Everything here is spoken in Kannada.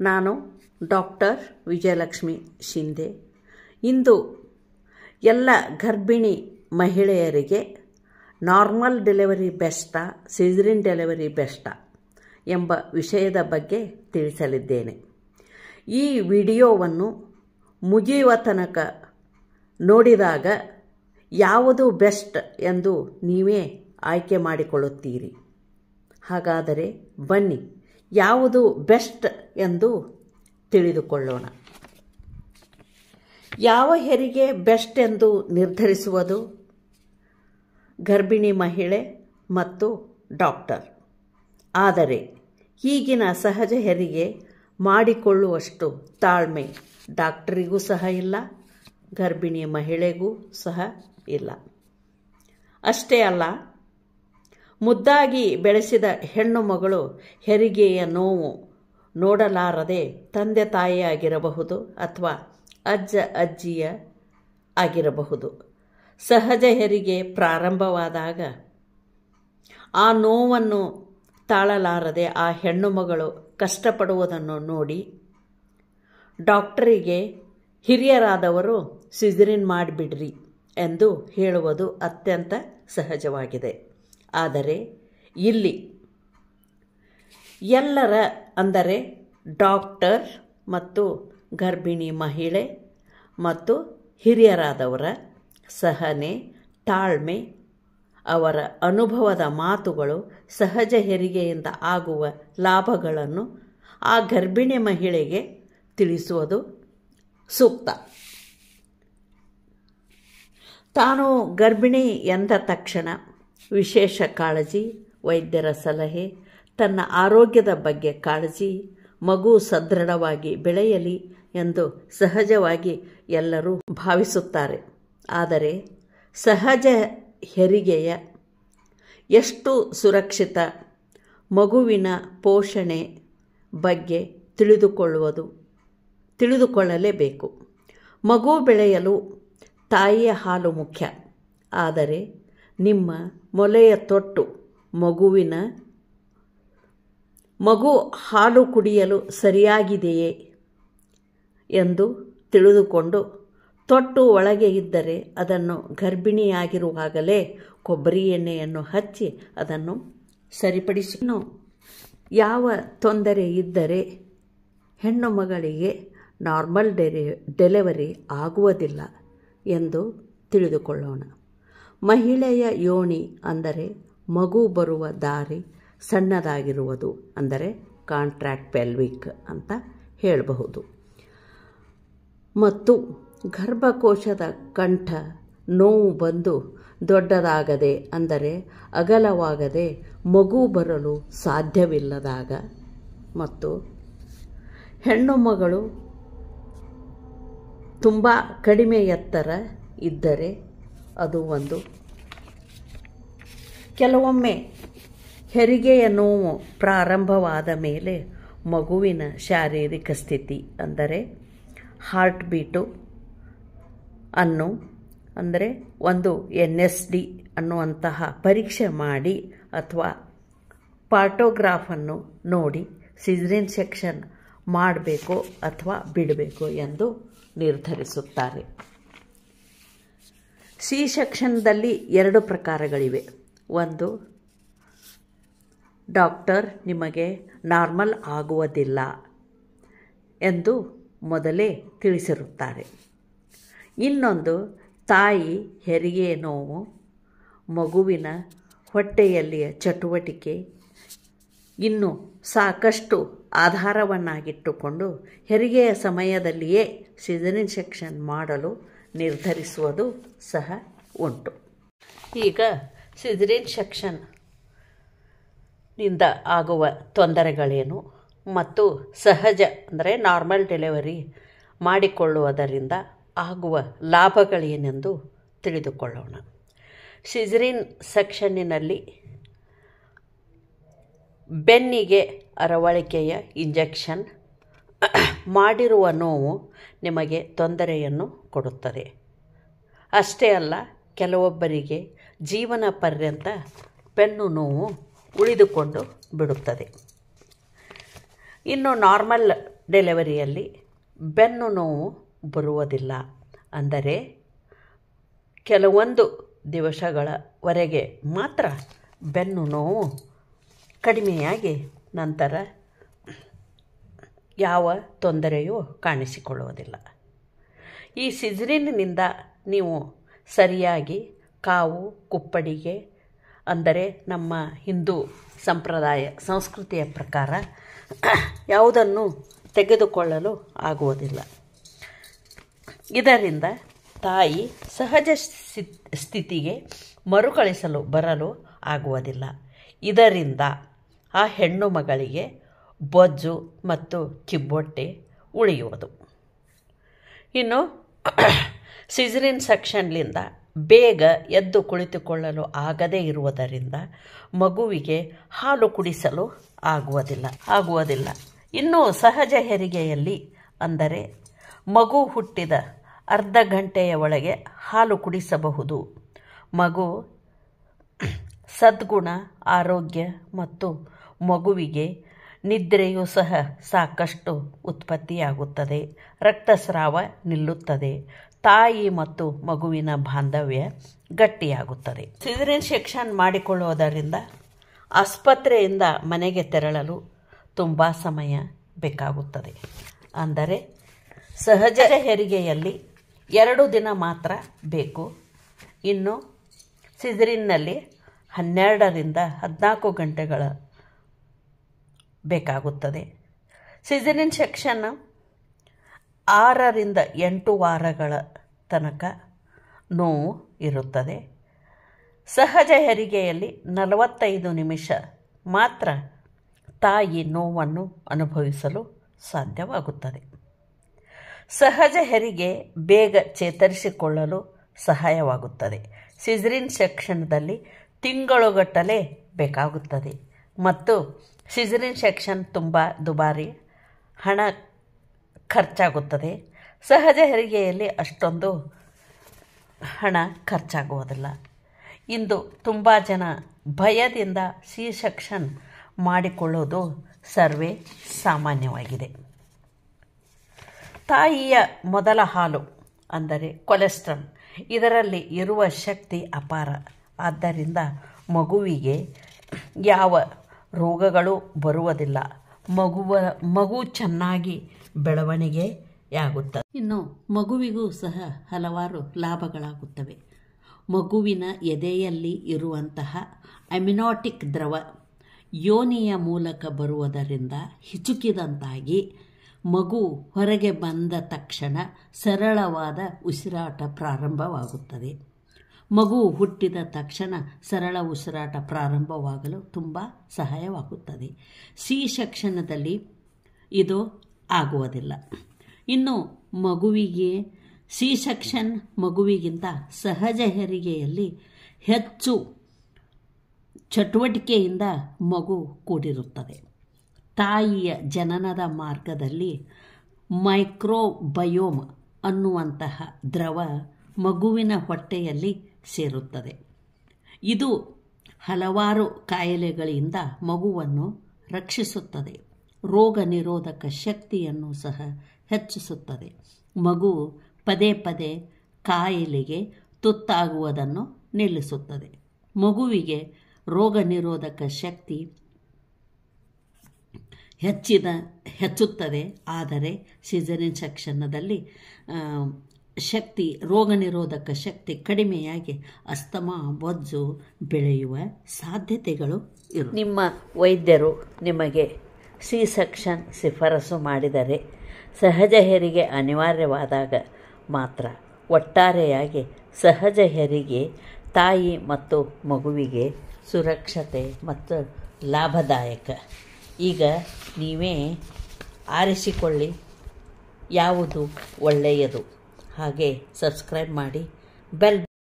ನಾನು ಡಾಕ್ಟರ್ ವಿಜಯಲಕ್ಷ್ಮಿ ಶಿಂದೆ. ಇಂದು ಎಲ್ಲ ಗರ್ಭಿಣಿ ಮಹಿಳೆಯರಿಗೆ ನಾರ್ಮಲ್ ಡೆಲಿವರಿ ಬೆಸ್ಟಾ, ಸಿಸೇರಿಯನ್ ಡೆಲಿವರಿ ಬೆಸ್ಟಾ ಎಂಬ ವಿಷಯದ ಬಗ್ಗೆ ತಿಳಿಸಲಿದ್ದೇನೆ. ಈ ವಿಡಿಯೋವನ್ನು ಮುಗಿಯುವ ತನಕ ನೋಡಿದಾಗ ಯಾವುದು ಬೆಸ್ಟ್ ಎಂದು ನೀವೇ ಆಯ್ಕೆ ಮಾಡಿಕೊಳ್ಳುತ್ತೀರಿ. ಹಾಗಾದರೆ ಬನ್ನಿ, ಯಾವುದು ಬೆಸ್ಟ್ ಎಂದು ತಿಳಿದುಕೊಳ್ಳೋಣ. ಯಾವ ಹೆರಿಗೆ ಬೆಸ್ಟ್ ಎಂದು ನಿರ್ಧರಿಸುವುದು ಗರ್ಭಿಣಿ ಮಹಿಳೆ ಮತ್ತು ಡಾಕ್ಟರ್. ಆದರೆ ಈಗಿನ ಸಹಜ ಹೆರಿಗೆ ಮಾಡಿಕೊಳ್ಳುವಷ್ಟು ತಾಳ್ಮೆ ಡಾಕ್ಟರಿಗೂ ಸಹ ಇಲ್ಲ, ಗರ್ಭಿಣಿ ಮಹಿಳೆಗೂ ಸಹ ಇಲ್ಲ. ಅಷ್ಟೇ ಅಲ್ಲ, ಮುದ್ದಾಗಿ ಬೆಳೆಸಿದ ಹೆಣ್ಣು ಮಗಳು ಹೆರಿಗೆಯ ನೋವು ನೋಡಲಾರದೆ ತಂದೆ ತಾಯಿಯಾಗಿರಬಹುದು ಅಥವಾ ಅಜ್ಜ ಅಜ್ಜಿಯ ಆಗಿರಬಹುದು. ಸಹಜ ಹೆರಿಗೆ ಪ್ರಾರಂಭವಾದಾಗ ಆ ನೋವನ್ನು ತಾಳಲಾರದೆ ಆ ಹೆಣ್ಣು ಮಗಳು ಕಷ್ಟಪಡುವುದನ್ನು ನೋಡಿ ಡಾಕ್ಟರಿಗೆ ಹಿರಿಯರಾದವರು ಸಿಸೇರಿಯನ್ ಮಾಡಿಬಿಡ್ರಿ ಎಂದು ಹೇಳುವುದು ಅತ್ಯಂತ ಸಹಜವಾಗಿದೆ. ಆದರೆ ಇಲ್ಲಿ ಎಲ್ಲರ, ಅಂದರೆ ಡಾಕ್ಟರ್ ಮತ್ತು ಗರ್ಭಿಣಿ ಮಹಿಳೆ ಮತ್ತು ಹಿರಿಯರಾದವರ ಸಹನೆ, ತಾಳ್ಮೆ, ಅವರ ಅನುಭವದ ಮಾತುಗಳು ಸಹಜ ಹೆರಿಗೆಯಿಂದ ಆಗುವ ಲಾಭಗಳನ್ನು ಆ ಗರ್ಭಿಣಿ ಮಹಿಳೆಗೆ ತಿಳಿಸುವುದು ಸೂಕ್ತ. ತಾನು ಗರ್ಭಿಣಿ ಎಂದ ತಕ್ಷಣ ವಿಶೇಷ ಕಾಳಜಿ, ವೈದ್ಯರ ಸಲಹೆ, ತನ್ನ ಆರೋಗ್ಯದ ಬಗ್ಗೆ ಕಾಳಜಿ, ಮಗು ಸದೃಢವಾಗಿ ಬೆಳೆಯಲಿ ಎಂದು ಸಹಜವಾಗಿ ಎಲ್ಲರೂ ಭಾವಿಸುತ್ತಾರೆ. ಆದರೆ ಸಹಜ ಹೆರಿಗೆಯ ಎಷ್ಟು ಸುರಕ್ಷಿತ, ಮಗುವಿನ ಪೋಷಣೆ ಬಗ್ಗೆ ತಿಳಿದುಕೊಳ್ಳಲೇಬೇಕು. ಮಗು ಬೆಳೆಯಲು ತಾಯಿಯ ಹಾಲು ಮುಖ್ಯ. ಆದರೆ ನಿಮ್ಮ ಮೊಲೆಯ ತೊಟ್ಟು ಮಗು ಹಾಲು ಕುಡಿಯಲು ಸರಿಯಾಗಿದೆಯೇ ಎಂದು ತಿಳಿದುಕೊಂಡು, ತೊಟ್ಟು ಒಳಗೆ ಇದ್ದರೆ ಅದನ್ನು ಗರ್ಭಿಣಿಯಾಗಿರುವಾಗಲೇ ಕೊಬ್ಬರಿ ಎಣ್ಣೆಯನ್ನು ಹಚ್ಚಿ ಅದನ್ನು ಸರಿಪಡಿಸಿ, ಯಾವ ತೊಂದರೆ ಇದ್ದರೆ ಹೆಣ್ಣು ಮಗಳಿಗೆ ನಾರ್ಮಲ್ ಡೆಲಿವರಿ ಆಗುವುದಿಲ್ಲ ಎಂದು ತಿಳಿದುಕೊಳ್ಳೋಣ. ಮಹಿಳೆಯ ಯೋನಿ, ಅಂದರೆ ಮಗು ಬರುವ ದಾರಿ ಸಣ್ಣದಾಗಿರುವುದು, ಅಂದರೆ ಕಾಂಟ್ರಾಕ್ಟ್ ಪೆಲ್ವಿಕ್ ಅಂತ ಹೇಳಬಹುದು. ಮತ್ತು ಗರ್ಭಕೋಶದ ಕಂಠ ನೋವು ಬಂದು ದೊಡ್ಡದಾಗದೆ, ಅಂದರೆ ಅಗಲವಾಗದೆ ಮಗು ಬರಲು ಸಾಧ್ಯವಿಲ್ಲದಾಗ, ಮತ್ತು ಹೆಣ್ಣು ಮಗಳು ತುಂಬ ಕಡಿಮೆ ಎತ್ತರ ಇದ್ದರೆ ಅದು ಒಂದು. ಕೆಲವೊಮ್ಮೆ ಹೆರಿಗೆಯ ನೋವು ಪ್ರಾರಂಭವಾದ ಮೇಲೆ ಮಗುವಿನ ಶಾರೀರಿಕ ಸ್ಥಿತಿ, ಅಂದರೆ ಹಾರ್ಟ್ ಬೀಟು ಅಂದರೆ ಒಂದು NSD ಅನ್ನುವಂತಹ ಪರೀಕ್ಷೆ ಮಾಡಿ ಅಥವಾ ಪಾರ್ಟೋಗ್ರಾಫನ್ನು ನೋಡಿ ಸಿಸೇರಿಯನ್ ಸೆಕ್ಷನ್ ಮಾಡಬೇಕು ಅಥವಾ ಬಿಡಬೇಕು ಎಂದು ನಿರ್ಧರಿಸುತ್ತಾರೆ. ಸಿ ಸೆಕ್ಷನ್ದಲ್ಲಿ 2 ಪ್ರಕಾರಗಳಿವೆ. ಒಂದು, ಡಾಕ್ಟರ್ ನಿಮಗೆ ನಾರ್ಮಲ್ ಆಗುವುದಿಲ್ಲ ಎಂದು ಮೊದಲೇ ತಿಳಿಸಿರುತ್ತಾರೆ. ಇನ್ನೊಂದು, ತಾಯಿ ಹೆರಿಗೆ ನೋವು, ಮಗುವಿನ ಹೊಟ್ಟೆಯಲ್ಲಿಯ ಚಟುವಟಿಕೆ ಇನ್ನು ಸಾಕಷ್ಟು ಆಧಾರವನ್ನಾಗಿಟ್ಟುಕೊಂಡು ಹೆರಿಗೆಯ ಸಮಯದಲ್ಲಿಯೇ ಸಿಸೇರಿಯನ್ ಸೆಕ್ಷನ್ ಮಾಡಲು ನಿರ್ಧರಿಸುವುದು ಸಹ ಉಂಟು. ಈಗ ಸಿಸೇರಿಯನ್ ಸೆಕ್ಷನ್ನಿಂದ ಆಗುವ ತೊಂದರೆಗಳೇನು ಮತ್ತು ಸಹಜ, ಅಂದರೆ ನಾರ್ಮಲ್ ಡೆಲಿವರಿ ಮಾಡಿಕೊಳ್ಳುವುದರಿಂದ ಆಗುವ ಲಾಭಗಳೇನೆಂದು ತಿಳಿದುಕೊಳ್ಳೋಣ. ಸಿಸೇರಿಯನ್ ಸೆಕ್ಷನ್ನಿನಲ್ಲಿ ಬೆನ್ನಿಗೆ ಅರವಳಿಕೆಯ ಇಂಜೆಕ್ಷನ್ ಮಾಡಿರುವ ನೋವು ನಿಮಗೆ ತೊಂದರೆಯನ್ನು ಕೊಡುತ್ತದೆ. ಅಷ್ಟೇ ಅಲ್ಲ, ಕೆಲವೊಬ್ಬರಿಗೆ ಜೀವನ ಪರ್ಯಂತ ಬೆನ್ನು ನೋವು ಉಳಿದುಕೊಂಡು ಬಿಡುತ್ತದೆ. ಇನ್ನು ನಾರ್ಮಲ್ ಡೆಲಿವರಿಯಲ್ಲಿ ಬೆನ್ನು ನೋವು ಬರುವುದಿಲ್ಲ. ಅಂದರೆ ಕೆಲವೊಂದು ದಿವಸಗಳವರೆಗೆ ಮಾತ್ರ ಬೆನ್ನು ನೋವು ಕಡಿಮೆಯಾಗಿ ನಂತರ ಯಾವ ತೊಂದರೆಯೂ ಕಾಣಿಸಿಕೊಳ್ಳುವುದಿಲ್ಲ. ಈ ಸಿಜರಿನ್ನಿಂದ ನೀವು ಸರಿಯಾಗಿ ಕಾವು ಕುಪ್ಪಡಿಗೆ, ಅಂದರೆ ನಮ್ಮ ಹಿಂದೂ ಸಂಪ್ರದಾಯ ಸಂಸ್ಕೃತಿಯ ಪ್ರಕಾರ ಯಾವುದನ್ನು ತೆಗೆದುಕೊಳ್ಳಲು ಆಗುವುದಿಲ್ಲ. ಇದರಿಂದ ತಾಯಿ ಸಹಜ ಸ್ಥಿತಿಗೆ ಮರುಕಳಿಸಲು ಬರಲು ಆಗುವುದಿಲ್ಲ. ಇದರಿಂದ ಆ ಹೆಣ್ಣು ಮಗಳಿಗೆ ಬೊಜ್ಜು ಮತ್ತು ಕಿಬ್ಬೊಟ್ಟೆ ಉಳಿಯುವುದು. ಇನ್ನು ಸಿಜರಿನ್ ಸೆಕ್ಷನ್ನಿಂದ ಬೇಗ ಎದ್ದು ಕುಳಿತುಕೊಳ್ಳಲು ಆಗದೇ ಇರುವುದರಿಂದ ಮಗುವಿಗೆ ಹಾಲು ಕುಡಿಸಲು ಆಗುವುದಿಲ್ಲ. ಇನ್ನು ಸಹಜ ಹೆರಿಗೆಯಲ್ಲಿ, ಅಂದರೆ ಮಗು ಹುಟ್ಟಿದ ಅರ್ಧ ಗಂಟೆಯ ಒಳಗೆ ಹಾಲು ಕುಡಿಸಬಹುದು. ಮಗು ಸದ್ಗುಣ, ಆರೋಗ್ಯ ಮತ್ತು ಮಗುವಿಗೆ ನಿದ್ರೆಯೂ ಸಹ ಸಾಕಷ್ಟು ಉತ್ಪತ್ತಿಯಾಗುತ್ತದೆ. ರಕ್ತಸ್ರಾವ ನಿಲ್ಲುತ್ತದೆ. ತಾಯಿ ಮತ್ತು ಮಗುವಿನ ಬಾಂಧವ್ಯ ಗಟ್ಟಿಯಾಗುತ್ತದೆ. ಸಿಜರಿನ್ ಸೆಕ್ಷನ್ ಮಾಡಿಕೊಳ್ಳುವುದರಿಂದ ಆಸ್ಪತ್ರೆಯಿಂದ ಮನೆಗೆ ತೆರಳಲು ತುಂಬ ಸಮಯ ಬೇಕಾಗುತ್ತದೆ. ಅಂದರೆ ಸಹಜ ಹೆರಿಗೆಯಲ್ಲಿ 2 ದಿನ ಮಾತ್ರ ಬೇಕು. ಇನ್ನು ಸಿಜರಿನ್ನಲ್ಲಿ 12ರಿಂದ 14 ಗಂಟೆಗಳ ಬೇಕಾಗುತ್ತದೆ. ಸಿಜರಿನ್ ಸೆಕ್ಷನ್ 6ರಿಂದ 8 ವಾರಗಳ ತನಕ ನೋವು ಇರುತ್ತದೆ. ಸಹಜ ಹೆರಿಗೆಯಲ್ಲಿ 45 ನಿಮಿಷ ಮಾತ್ರ ತಾಯಿ ನೋವನ್ನು ಅನುಭವಿಸಲು ಸಾಧ್ಯವಾಗುತ್ತದೆ. ಸಹಜ ಹೆರಿಗೆ ಬೇಗ ಚೇತರಿಸಿಕೊಳ್ಳಲು ಸಹಾಯವಾಗುತ್ತದೆ. ಸಿಜರಿನ್ ಸೆಕ್ಷನ್ದಲ್ಲಿ ತಿಂಗಳುಗಟ್ಟಲೆ ಬೇಕಾಗುತ್ತದೆ ಮತ್ತು ಸಿಜರಿನ್ ಸೆಕ್ಷನ್ ತುಂಬ ದುಬಾರಿ, ಹಣ ಖರ್ಚಾಗುತ್ತದೆ. ಸಹಜ ಹೆರಿಗೆಯಲ್ಲಿ ಅಷ್ಟೊಂದು ಹಣ ಖರ್ಚಾಗುವುದಿಲ್ಲ. ಇಂದು ತುಂಬ ಜನ ಭಯದಿಂದ ಸಿ ಸೆಕ್ಷನ್ ಮಾಡಿಕೊಳ್ಳೋದು ಸರ್ವೇ ಸಾಮಾನ್ಯವಾಗಿದೆ. ತಾಯಿಯ ಮೊದಲ ಹಾಲು, ಅಂದರೆ ಕೊಲೆಸ್ಟ್ರಾಲ್, ಇದರಲ್ಲಿ ಇರುವ ಶಕ್ತಿ ಅಪಾರ. ಆದ್ದರಿಂದ ಮಗುವಿಗೆ ಯಾವ ರೋಗಗಳು ಬರುವುದಿಲ್ಲ. ಮಗು ಚೆನ್ನಾಗಿ ಬೆಳವಣಿಗೆಯಾಗುತ್ತದೆ. ಇನ್ನು ಮಗುವಿಗೂ ಸಹ ಹಲವಾರು ಲಾಭಗಳಾಗುತ್ತವೆ. ಮಗುವಿನ ಎದೆಯಲ್ಲಿ ಇರುವಂತಹ ಅಮಿನೋಟಿಕ್ ದ್ರವ ಯೋನಿಯ ಮೂಲಕ ಬರುವುದರಿಂದ ಹಿಚುಕಿದಂತಾಗಿ ಮಗು ಹೊರಗೆ ಬಂದ ತಕ್ಷಣ ಸರಳವಾದ ಉಸಿರಾಟ ಪ್ರಾರಂಭವಾಗುತ್ತದೆ. ಮಗು ಹುಟ್ಟಿದ ತಕ್ಷಣ ಸರಳ ಉಸಿರಾಟ ಪ್ರಾರಂಭವಾಗಲು ತುಂಬ ಸಹಾಯವಾಗುತ್ತದೆ. ಸಿ ಸೆಕ್ಷನ್ನಲ್ಲಿ ಇದು ಆಗುವುದಿಲ್ಲ. ಇನ್ನು ಮಗುವಿಗೆ ಸಿ ಸೆಕ್ಷನ್ ಮಗುವಿಗಿಂತ ಸಹಜ ಹೆರಿಗೆಯಲ್ಲಿ ಹೆಚ್ಚು ಚಟುವಟಿಕೆಯಿಂದ ಮಗು ಕೂಡಿರುತ್ತದೆ. ತಾಯಿಯ ಜನನದ ಮಾರ್ಗದಲ್ಲಿ ಮೈಕ್ರೋಬಯೋಮ್ ಅನ್ನುವಂತಹ ದ್ರವ ಮಗುವಿನ ಹೊಟ್ಟೆಯಲ್ಲಿ ಸೇರುತ್ತದೆ. ಇದು ಹಲವಾರು ಕಾಯಿಲೆಗಳಿಂದ ಮಗುವನ್ನು ರಕ್ಷಿಸುತ್ತದೆ. ರೋಗ ನಿರೋಧಕ ಶಕ್ತಿಯನ್ನು ಸಹ ಹೆಚ್ಚಿಸುತ್ತದೆ. ಮಗು ಪದೇ ಪದೇ ಕಾಯಿಲೆಗೆ ತುತ್ತಾಗುವುದನ್ನು ನಿಲ್ಲಿಸುತ್ತದೆ. ಮಗುವಿಗೆ ರೋಗ ನಿರೋಧಕ ಶಕ್ತಿ ಹೆಚ್ಚುತ್ತದೆ. ಆದರೆ ಸಿಜರಿನ್ ಸೆಕ್ಷನ್ನಲ್ಲಿ ರೋಗ ನಿರೋಧಕ ಶಕ್ತಿ ಕಡಿಮೆಯಾಗಿ ಅಸ್ತಮಾ, ಬೊಜ್ಜು ಬೆಳೆಯುವ ಸಾಧ್ಯತೆಗಳು ಇರುತ್ತವೆ. ನಿಮ್ಮ ವೈದ್ಯರು ನಿಮಗೆ ಸಿ ಸೆಕ್ಷನ್ ಶಿಫಾರಸು ಮಾಡಿದರೆ ಸಹಜ ಹೆರಿಗೆ ಅನಿವಾರ್ಯವಾದಾಗ ಮಾತ್ರ. ಒಟ್ಟಾರೆಯಾಗಿ ಸಹಜ ಹೆರಿಗೆ ತಾಯಿ ಮತ್ತು ಮಗುವಿಗೆ ಸುರಕ್ಷತೆ ಮತ್ತು ಲಾಭದಾಯಕ. ಈಗ ನೀವೇ ಆರಿಸಿಕೊಳ್ಳಿ ಯಾವುದು ಒಳ್ಳೆಯದು. ಹಾಗೆ ಸಬ್ಸ್ಕ್ರೈಬ್ ಮಾಡಿ, ಬೆಲ್